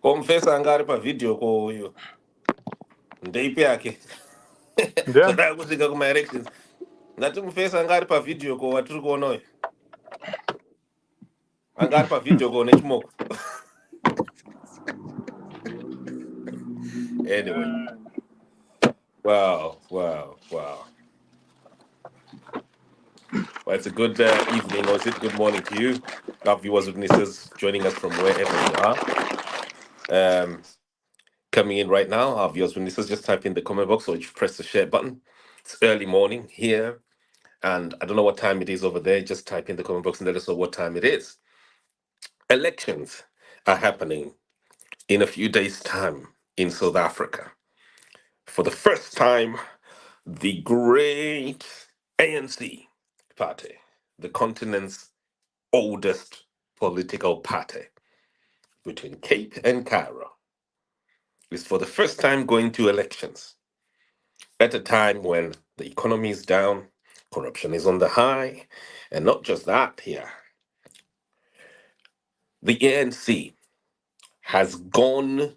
Confessa angari pa video ko yo. Ndeipi yake. Ndia? Zvada kusvika kuma elections. Ngati mufesa angari pa video ko watiri kuona uyu. Angari pa video ko nechimoko. Anyway. Wow. Well, it's a good evening, or is it good morning to you, our viewers, witnesses, joining us from wherever you are. Coming in right now, our viewers, witnesses, just type in the comment box or you press the share button. It's early morning here, and I don't know what time it is over there. Just type in the comment box and let us know what time it is. Elections are happening in a few days' time in South Africa. For the first time, the great ANC party, the continent's oldest political party, between Cape and Cairo, is for the first time going to elections at a time when the economy is down, corruption is on the high, and not just that here. The ANC has gone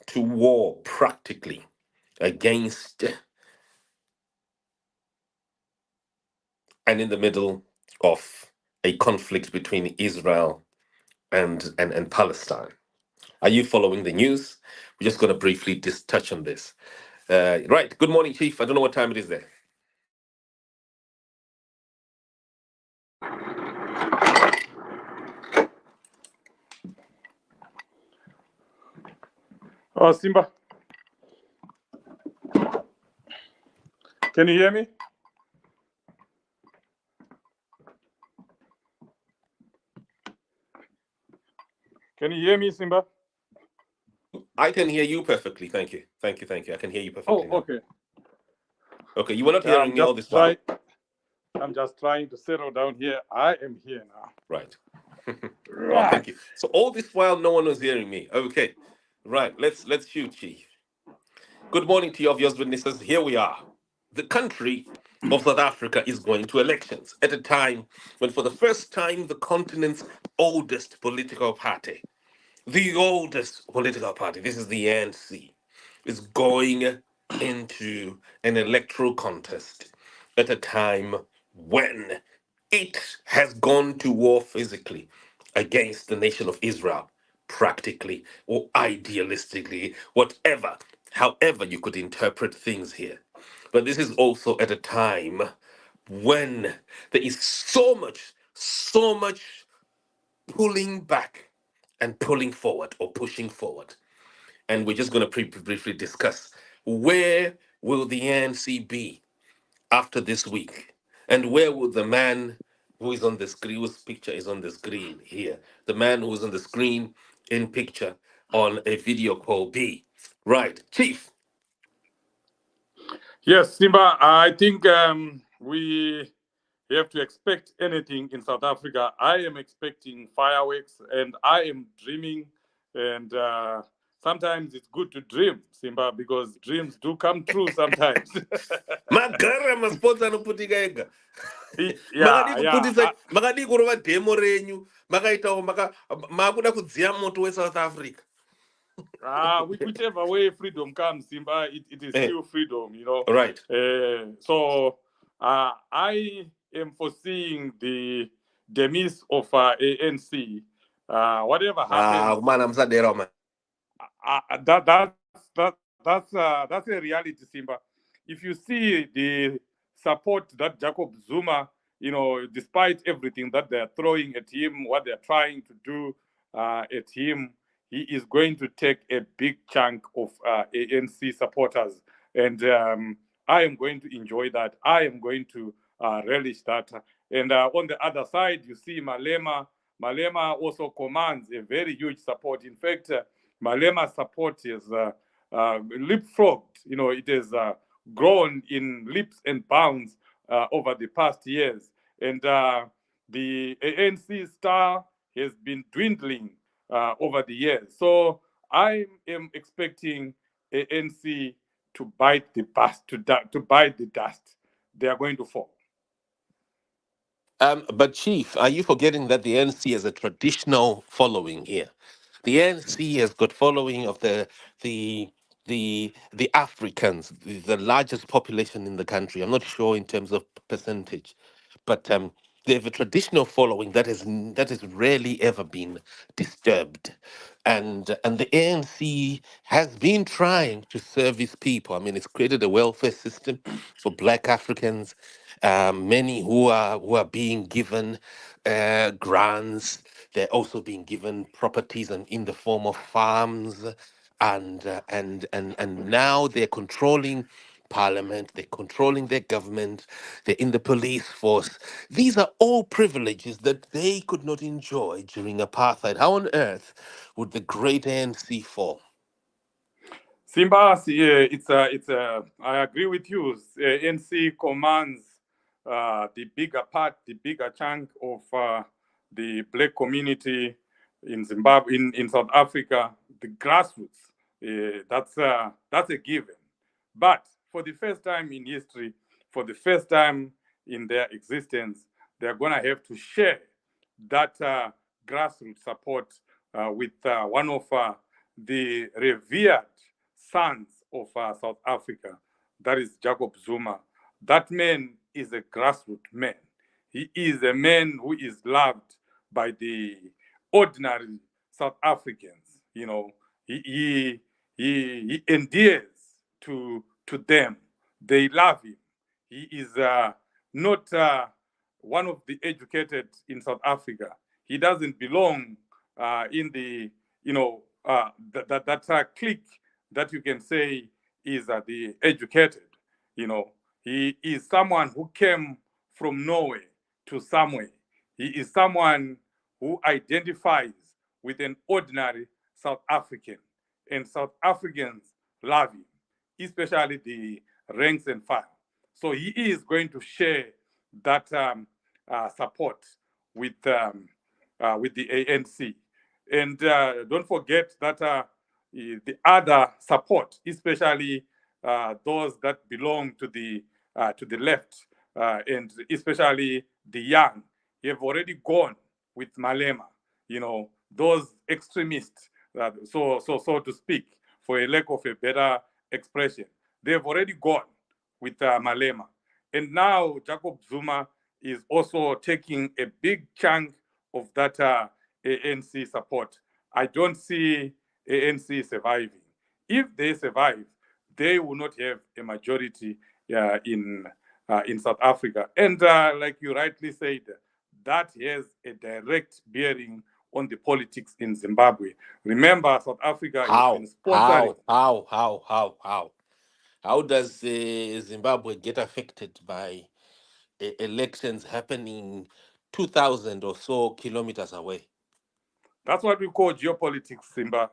to war practically against and in the middle of a conflict between Israel and Palestine. Are you following the news? We're just going to briefly just touch on this. Right. Good morning, Chief. I don't know what time it is there. Oh, Simba. Can you hear me? Can you hear me, Simba? I can hear you perfectly. Thank you. Thank you. Thank you. I can hear you perfectly now. Okay. Okay. You were not Yeah, hearing me all this while. I'm just trying to settle down here. I am here now. Right. Oh, Right. thank you. So all this while, no one was hearing me. Okay. Right. Let's shoot, Chief. Good morning to you, obvious witnesses. Here we are. The country of South Africa is going to elections at a time when, for the first time, the continent's oldest political party, the oldest political party, this is the ANC, is going into an electoral contest at a time when it has gone to war physically against the nation of Israel, practically or idealistically, whatever, however you could interpret things here. But this is also at a time when there is so much pulling back and pulling forward or pushing forward. And we're just going to briefly discuss where will the ANC be after this week? And where will the man who is on the screen, whose picture is on the screen here, the man who's on the screen in picture on a video call be? Right, Chief. Yes, Simba, I think we have to expect anything in South Africa. I am expecting fireworks and I am dreaming. And sometimes it's good to dream, Simba, because dreams do come true sometimes. Magara maspotsa anoputika ega. Yeah. Makadi kurova demo renyu, makaitawo makuda kudziya moto weSouth Africa. Whichever way freedom comes, Simba, it is still freedom, you know. Right. So I am foreseeing the demise of ANC. Whatever happens, that's a reality, Simba. If you see the support that Jacob Zuma, you know, despite everything that they're throwing at him, what they're trying to do at him, he is going to take a big chunk of ANC supporters. And I am going to enjoy that. I am going to relish that. And on the other side, you see Malema. Malema also commands a very huge support. In fact, Malema's support is leapfrogged. You know, it has grown in leaps and bounds over the past years. And the ANC star has been dwindling over the years. So I am expecting ANC to bite the dust. They are going to fall. But Chief, are you forgetting that the NC has a traditional following here? The ANC has got following of the the Africans, the largest population in the country. I'm not sure in terms of percentage, but they have a traditional following that has rarely ever been disturbed, and the ANC has been trying to serve its people. I mean, it's created a welfare system for Black Africans, many who are being given grants. They're also being given properties and in the form of farms, and now they're controlling parliament, they're controlling their government, they're in the police force. These are all privileges that they could not enjoy during apartheid. How on earth would the great ANC fall? Simba, I agree with you. NC commands the bigger part, the bigger chunk of the black community in Zimbabwe, in South Africa, the grassroots. That's a given. But for the first time in history, for the first time in their existence, they're going to have to share that grassroots support with one of the revered sons of South Africa, that is Jacob Zuma. That man is a grassroots man. He is a man who is loved by the ordinary South Africans. You know, he endears to them. They love him. He is not one of the educated in South Africa. He doesn't belong in the, that clique that you can say is the educated. You know, he is someone who came from nowhere to somewhere. He is someone who identifies with an ordinary South African, and South Africans love him, especially the ranks and file. So he is going to share that support with the ANC. And don't forget that the other support, especially those that belong to the left, and especially the young, have already gone with Malema. You know, those extremists, so to speak, for a lack of a better expression, they have already gone with Malema. And now Jacob Zuma is also taking a big chunk of that ANC support. I don't see ANC surviving. If they survive, they will not have a majority in South Africa. And like you rightly said, that has a direct bearing on the politics in Zimbabwe. Remember, South Africa has been How? sponsoring. How does Zimbabwe get affected by elections happening 2,000 or so kilometers away? That's what we call geopolitics, Simba.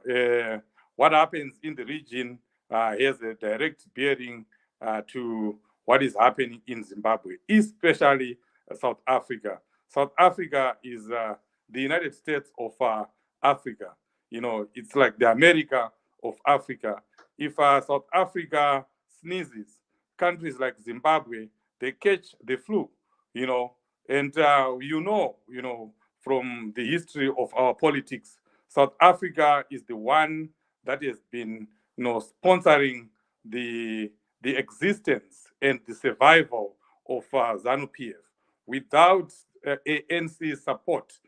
What happens in the region has a direct bearing to what is happening in Zimbabwe, especially South Africa. South Africa is the United States of Africa. You know, it's like the America of Africa. If South Africa sneezes, countries like Zimbabwe, they catch the flu, you know, and from the history of our politics, South Africa is the one that has been, sponsoring the existence and the survival of ZANU-PF. Without ANC support,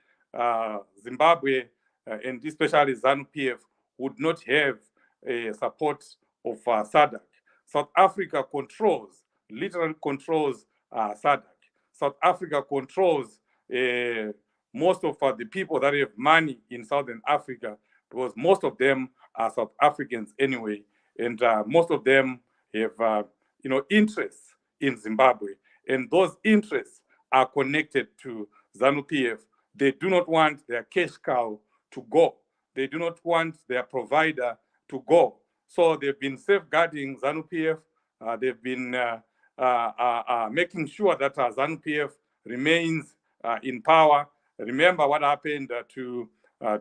Zimbabwe and especially ZANU-PF would not have support of SADC. South Africa literally controls SADC. South Africa controls most of the people that have money in Southern Africa, because most of them are South Africans anyway, and most of them have interests in Zimbabwe, and those interests are connected to ZANU-PF. They do not want their cash cow to go. They do not want their provider to go. So they've been safeguarding ZANU-PF. They've been making sure that ZANU-PF remains in power. Remember what happened to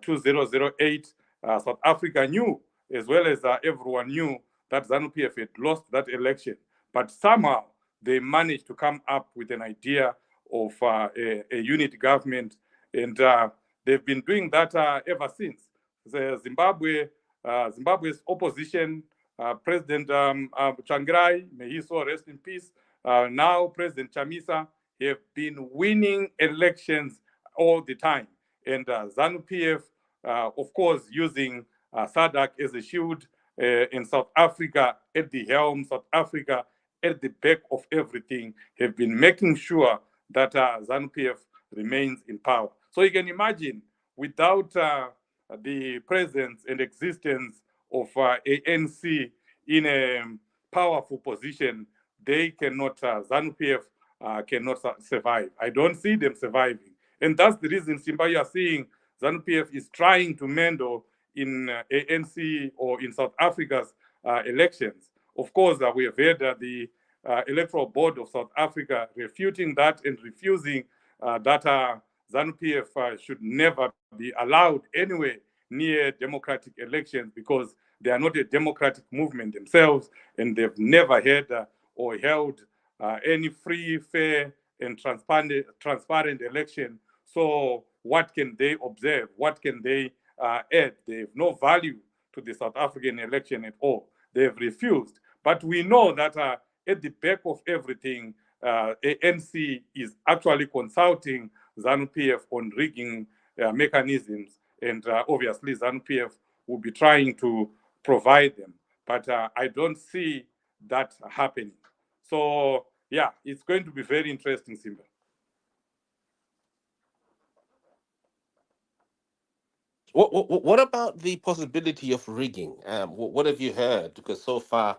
2008. South Africa knew, as well as everyone knew, that ZANU-PF had lost that election. But somehow they managed to come up with an idea of a unity government, and they've been doing that ever since. Zimbabwe's opposition, President Changirai, may he so rest in peace, now President Chamisa, have been winning elections all the time. And ZANU-PF, of course, using SADC as a shield in South Africa, at the helm, South Africa, at the back of everything, have been making sure that ZANU-PF remains in power. So you can imagine, without the presence and existence of ANC in a powerful position, they cannot, ZANU-PF cannot survive. I don't see them surviving. And that's the reason, Simba, you are seeing ZANU-PF is trying to meddle in ANC or in South Africa's elections. Of course, we have heard the Electoral Board of South Africa refuting that and refusing that ZANU-PF should never be allowed anywhere near democratic elections, because they are not a democratic movement themselves, and they've never had or held any free, fair, and transparent election. So what can they observe? What can they add? They have no value to the South African election at all. They have refused. But we know that at the back of everything, ANC is actually consulting ZANU-PF on rigging mechanisms, and obviously ZANU-PF will be trying to provide them. But I don't see that happening. So yeah, it's going to be very interesting, Simba. What about the possibility of rigging? What have you heard? Because so far,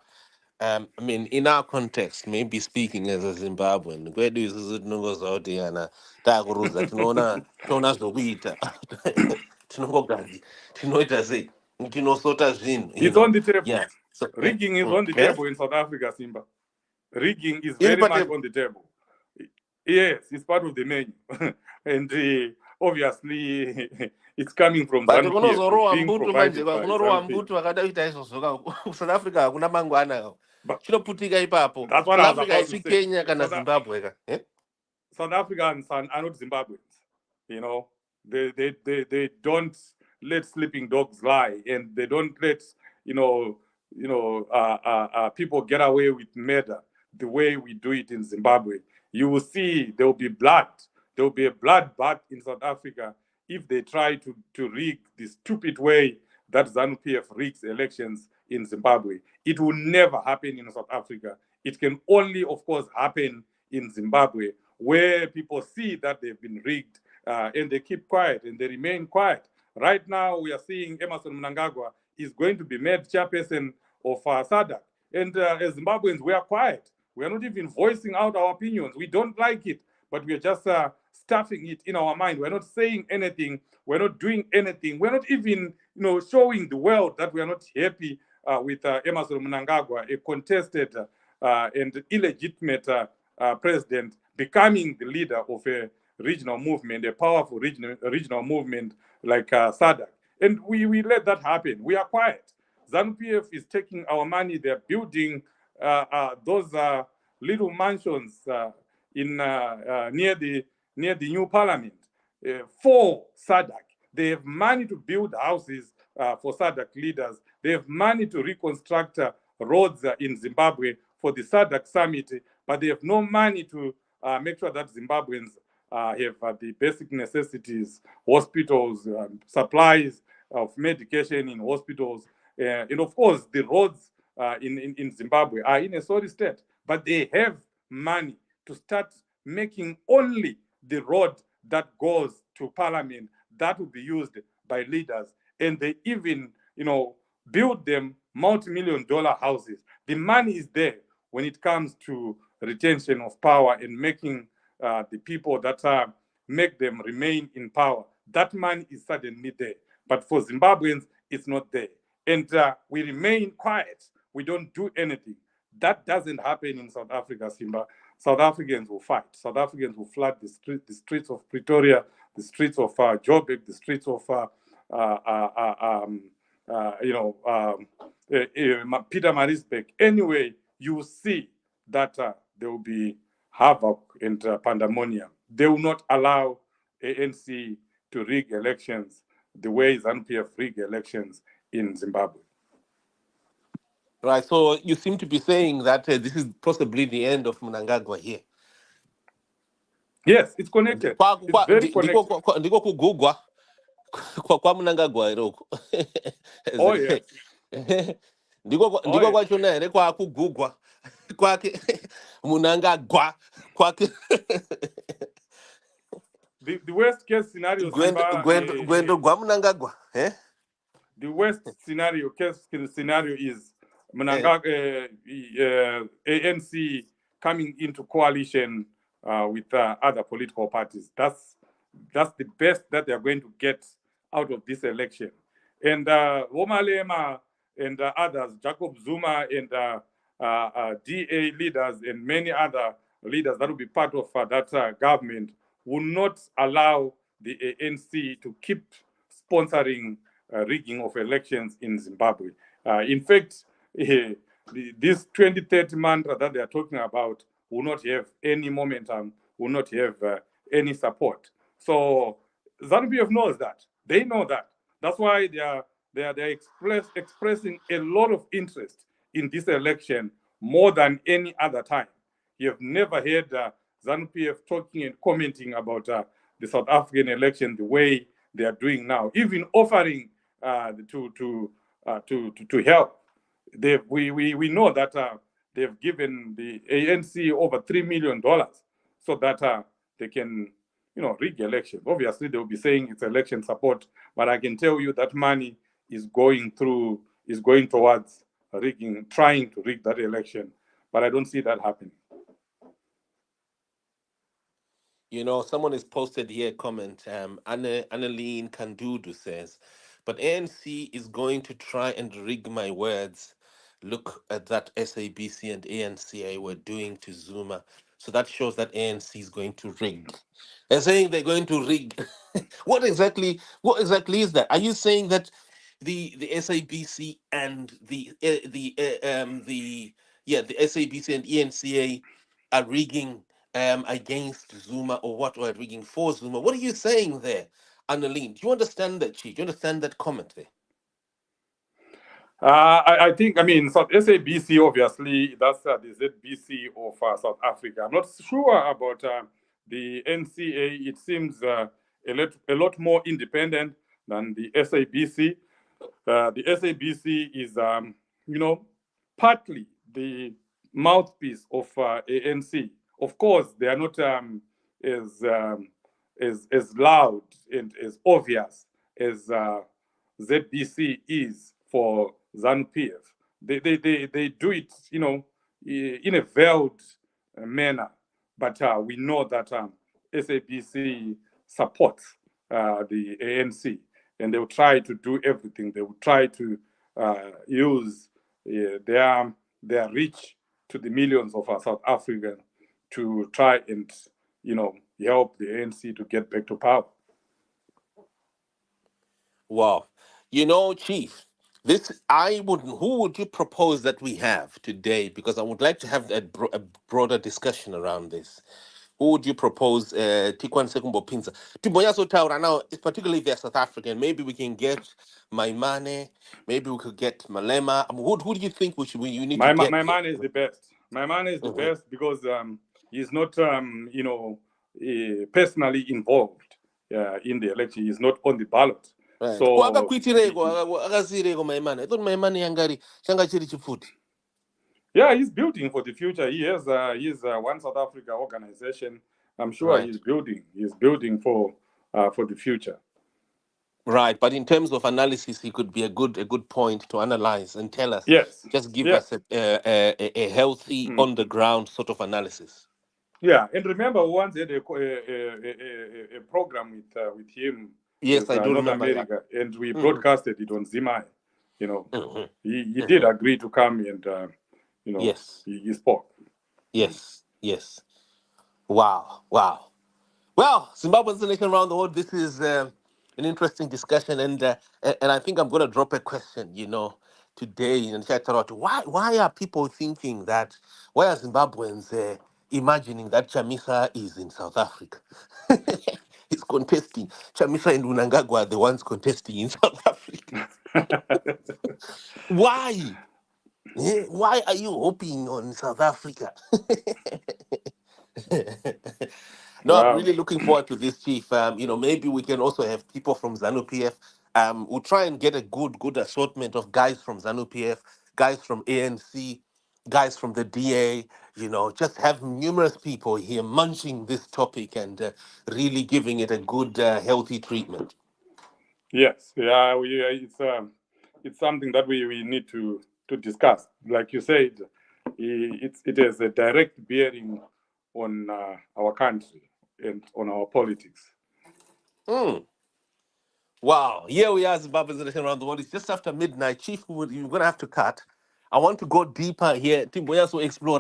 I mean, in our context, maybe speaking as a Zimbabwean, kwedu isusu tinongoziva kuti kana taakurudza tinoona zvokuita tinoita sei tinosota zvinhu, It's on the table. yeah. So, Rigging is on the yeah? table in South Africa, Simba. Rigging is Iri very much patable. on the table. Yes, it's part of the menu. And obviously, it's coming from But ZANU-PF. It's kunozorowa being mbutu manje, provided by kunorowa ZANU-PF. mbutu vakada kuita izvozvo South Africa hakuna mangwana But chinoputika ipapo. that's what South I was Africa about to isi say. Kenya kana Zimbabwe ka. South Africans are not Zimbabweans. You know, they don't let sleeping dogs lie, and they don't let people get away with murder the way we do it in Zimbabwe. You will see there will be blood. There will be a bloodbath in South Africa if they try to rig the stupid way that ZANU-PF rigs elections in Zimbabwe. It will never happen in South Africa. It can only, of course, happen in Zimbabwe, where people see that they've been rigged and they keep quiet and they remain quiet. Right now, we are seeing Emerson Mnangagwa is going to be made chairperson of SADC. And as Zimbabweans, we are quiet. We are not even voicing out our opinions. We don't like it, but we are just stuffing it in our mind. We're not saying anything. We're not doing anything. We're not even, showing the world that we are not happy with Emerson Mnangagwa, a contested and illegitimate president, becoming the leader of a regional movement, a powerful regional movement like SADC. And we let that happen. We are quiet. ZANU-PF is taking our money. They're building those little mansions near the new parliament for SADC. They have money to build houses for SADC leaders. They have money to reconstruct roads in Zimbabwe for the SADC summit, but they have no money to make sure that Zimbabweans have the basic necessities, hospitals, supplies of medication in hospitals. And of course, the roads in Zimbabwe are in a sorry state, but they have money to start making only the road that goes to parliament that will be used by leaders. And they even, build them multi-million-dollar houses. The money is there when it comes to retention of power and making the people that make them remain in power. That money is suddenly there. But for Zimbabweans, it's not there. And we remain quiet. We don't do anything. That doesn't happen in South Africa, Simba. South Africans will fight. South Africans will flood the streets of Pretoria, the streets of Joburg, the streets of Pietermaritzburg. Anyway, you will see that there will be havoc and pandemonium. They will not allow ANC to rig elections the way ZANU-PF rig elections in Zimbabwe. Right. So you seem to be saying that this is possibly the end of Mnangagwa here. Yes, it's connected. It's very connected. Ndiko kugugwa kwa Mnangagwa iroko. Oh yes. Oh Ndiko yes. kwachona here kwa kugugwa kwake Mnangagwa kwake. The worst case scenario, Simba, Gwendo gwa Mnangagwa. the worst scenario, case scenario is Eh. ANC coming into coalition with other political parties. That's the best that they are going to get out of this election. And Womalema and others, Jacob Zuma and DA leaders and many other leaders that will be part of that government will not allow the ANC to keep sponsoring rigging of elections in Zimbabwe. In fact, this 2030 mantra that they are talking about will not have any momentum, will not have any support. So ZANU-PF knows that. They know that. That's why they are expressing a lot of interest in this election more than any other time. You have never heard ZANU-PF talking and commenting about the South African election the way they are doing now, even offering to help. We know that they've given the ANC over $3 million so that they can rig elections. Obviously, they will be saying it's election support, but I can tell you that money is going towards rigging, trying to rig that election. But I don't see that happening. Someone has posted here a comment. Annaline Kandudu says, but ANC is going to try and rig my words. Look at that SABC and ANCA were doing to Zuma. So that shows that ANC is going to rig. They're saying they're going to rig. What exactly is that? Are you saying that the SABC and the SABC and ENCA are rigging against Zuma, or rigging for Zuma? What are you saying there, Annalene? Do you understand that, Chi? Do you understand that comment there? I think, SABC, obviously, that's the ZBC of South Africa. I'm not sure about the NCA. It seems a lot more independent than the SABC. The SABC is, partly the mouthpiece of ANC. Of course, they are not as, as loud and as obvious as ZBC is for ZANU-PF. They do it, in a veiled manner. But we know that SABC supports the ANC, and they will try to do everything. They will try to use their reach to the millions of South Africans to try and, help the ANC to get back to power. Wow. Chief, who would you propose that we have today? Because I would like to have a broader discussion around this. Who would you propose? Tikwan Sekumbo Pinza. Tiboya Sotaura now, particularly if they're South African, maybe we can get Maimane, maybe we could get Malema. Who do you think you need to get My here? man is the best. My man is the Mhm. best because he's not, personally involved in the election. He's not on the ballot. Right. So Akazireko Maimane. I thought Maimane yangari changa chiri chifuti. yeah, he's building for the future. He has his One South Africa organization. I'm sure Right. he's building. He's building for the future. Right, but in terms of analysis, he could be a good point to analyze and tell us. Yes. Just give Yeah. us a healthy, Mm. on the ground sort of analysis. Yeah. And remember, we once had a program with him Yes, with I do North remember. Yeah. America, and we Hmm. broadcasted it on Zimai. He did Hmm. agree to come, and Yes, he spoke. yes. Wow. Well, Zimbabwe's the nation around the world. This is an interesting discussion, and I think I'm going to drop a question. Today in chat about why are people thinking that? Why are Zimbabweans imagining that Chamisa is in South Africa? is contesting. Chamisa and Mnangagwa are the ones contesting in South Africa. Why? Why are you hoping on South Africa? No, I'm Wow. really looking forward to this, Chief. Maybe we can also have people from ZANU-PF. We'll try and get a good assortment of guys from ZANU-PF, guys from ANC, guys from the DA. Just have numerous people here munching this topic and really giving it a good, healthy treatment. Yes, yeah, it's something that we need to discuss. Like you said, it has a direct bearing on our country and on our politics. Hmm. Wow. Here we are, Zimbabwe's election around the world. It's just after midnight. Chief, you're going to have to cut. I want to go deeper here. Timboya so explore.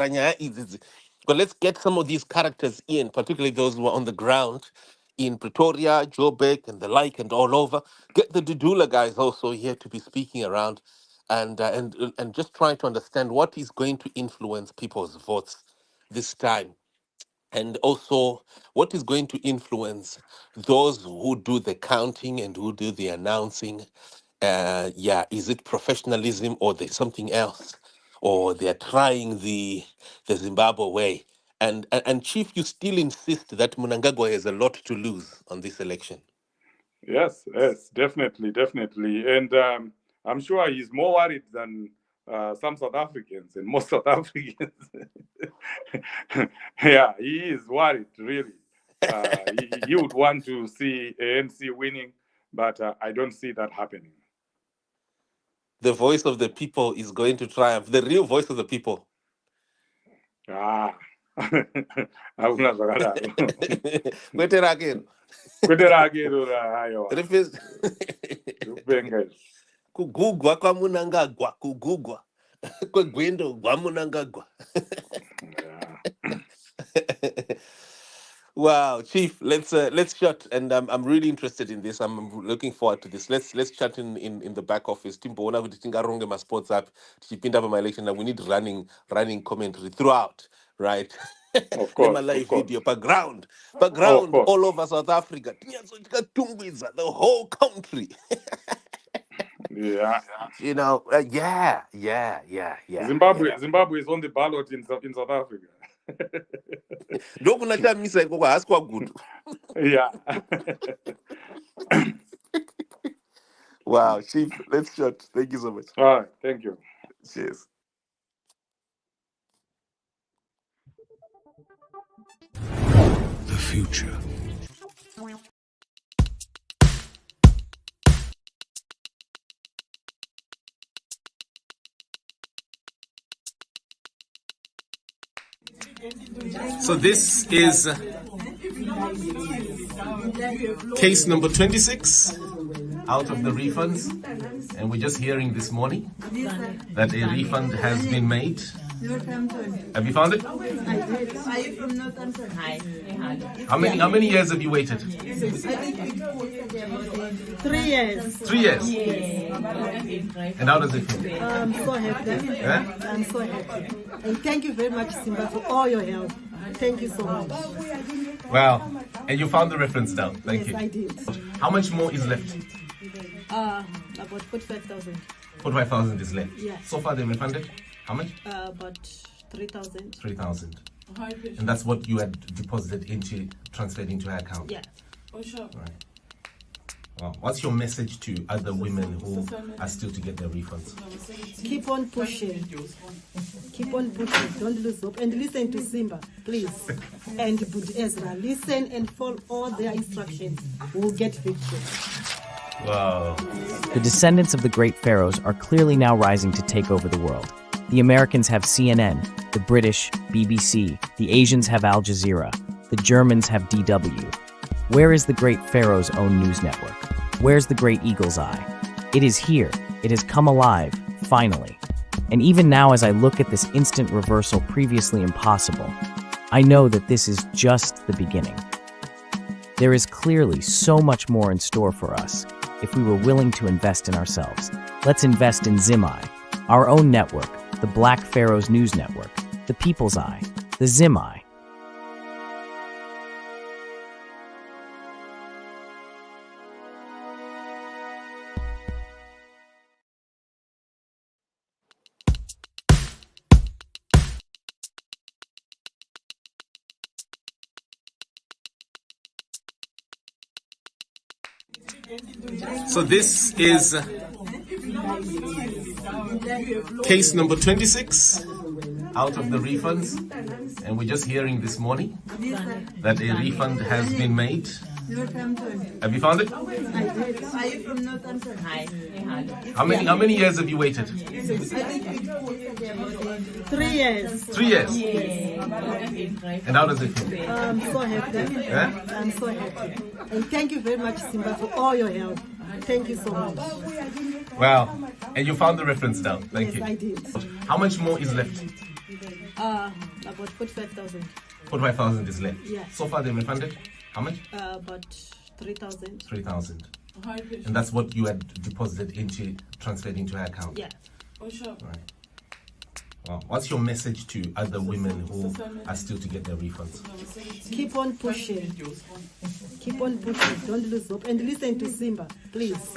But let's get some of these characters in, particularly those who are on the ground in Pretoria, Joburg, and the like, and all over. Get the Dudula guys also here to be speaking around and just trying to understand what is going to influence people's votes this time, and also what is going to influence those who do the counting and who do the announcing. Is it professionalism or there's something else, or they're trying the Zimbabwe way? And Chief, you still insist that Mnangagwa has a lot to lose on this election. Yes, yes, definitely, definitely. And I'm sure he's more worried than some South Africans and most South Africans. Yeah, he is worried, really. He would want to see ANC winning, but I don't see that happening. The voice of the people is going to triumph. The real voice of the people. Ah, hakuna zvakadaro. Kwete rakero. Kwete rakero haiwa. Reference- Zvokupenga izvi. kugugwa kwamunangagwa kugugwa kwegwendo gwamunangagwa. Yeah. Wow, Chief, let's chat, and I'm really interested in this. I'm looking forward to this. Let's chat in the back office. Timboona kuti tingaronge ma sports up tichipinda pa my election, and we need running commentary throughout, right? Of Nema course, of live course. video pa ground Of course. all over South Africa. Tinyatsotikatumbuidza the whole country. Yeah. Yeah. Zimbabwe is on the ballot in South Africa. Ndokuna chamisa ikoko hasi kwagutu. Yeah. Wow, Chief, let's chat. Thank you so much. All right. Thank you. Cheers. The future. So this is case number 26 out of the refunds, and we're just hearing this morning that a refund has been made. Have you found it? Are you from Northampton? Hi. How many years have you waited? 3 years. 3 years. And how does it feel? I'm so happy. Yeah? I'm so happy. And thank you very much, Simba, for all your help. Thank you so much. Wow. And you found the reference down. Thank Yes, you. I did. How much more is left? About 45,000. 45,000 is left. Yeah. So far they refunded? How much? About 3,000. 3,000. And that's what you had deposited transferred into her account? Yeah. Right. Wow. What's your message to other women who are still to get their refunds? Keep on pushing. Keep on pushing. Don't lose hope. And listen to Simba, please. And Bud Ezra. Listen and follow all their instructions. We'll get victory. Wow. The descendants of the great pharaohs are clearly now rising to take over the world. The Americans have CNN, the British, BBC, the Asians have Al Jazeera, the Germans have DW. Where is the great pharaoh's own news network? Where's the great eagle's eye? It is here. It has come alive, finally. And even now, as I look at this instant reversal previously impossible, I know that this is just the beginning. There is clearly so much more in store for us if we were willing to invest in ourselves. Let's invest in Zimeye, our own network, the Black Pharaohs News Network, the People's Eye, the Zimeye. So this is case number 26 out of the refunds, and we're just hearing this morning that a refund has been made. Have you found it? I did. Are you from Northampton? Hi. How many years have you waited? 3 years. 3 years. And how does it feel? I'm so happy. Yeah? I'm so happy. And thank you very much, Simba, for all your help. Thank you so much. Wow. And you found the reference now. Thank Yes, you. I did. How much more is left? About 45,000. 45,000 is left. Yeah. So far they refunded? How much? About 3,000. 3,000. And that's what you had deposited transferred into her account? Yeah. Right. Wow. What's your message to other women who are still to get their refunds? Keep on pushing. Keep on pushing. Don't lose hope. And listen to Simba, please.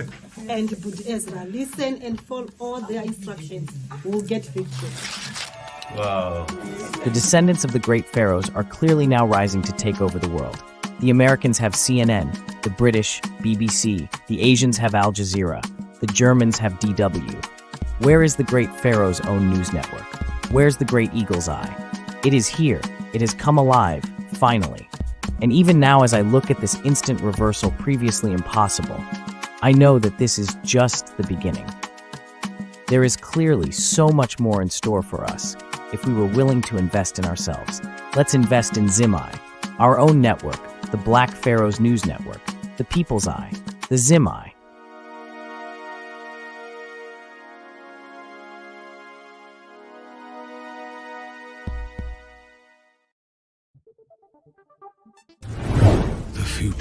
And Bud Ezra. Listen and follow all their instructions. We'll get victory. Wow. The descendants of the great pharaohs are clearly now rising to take over the world. The Americans have CNN, the British, BBC, the Asians have Al Jazeera, the Germans have DW. Where is the great pharaoh's own news network? Where's the great eagle's eye? It is here. It has come alive, finally. And even now, as I look at this instant reversal previously impossible, I know that this is just the beginning. There is clearly so much more in store for us if we were willing to invest in ourselves. Let's invest in Zimai, our own network, the Black Pharaoh's News Network, the People's Eye, the Zimai. The future.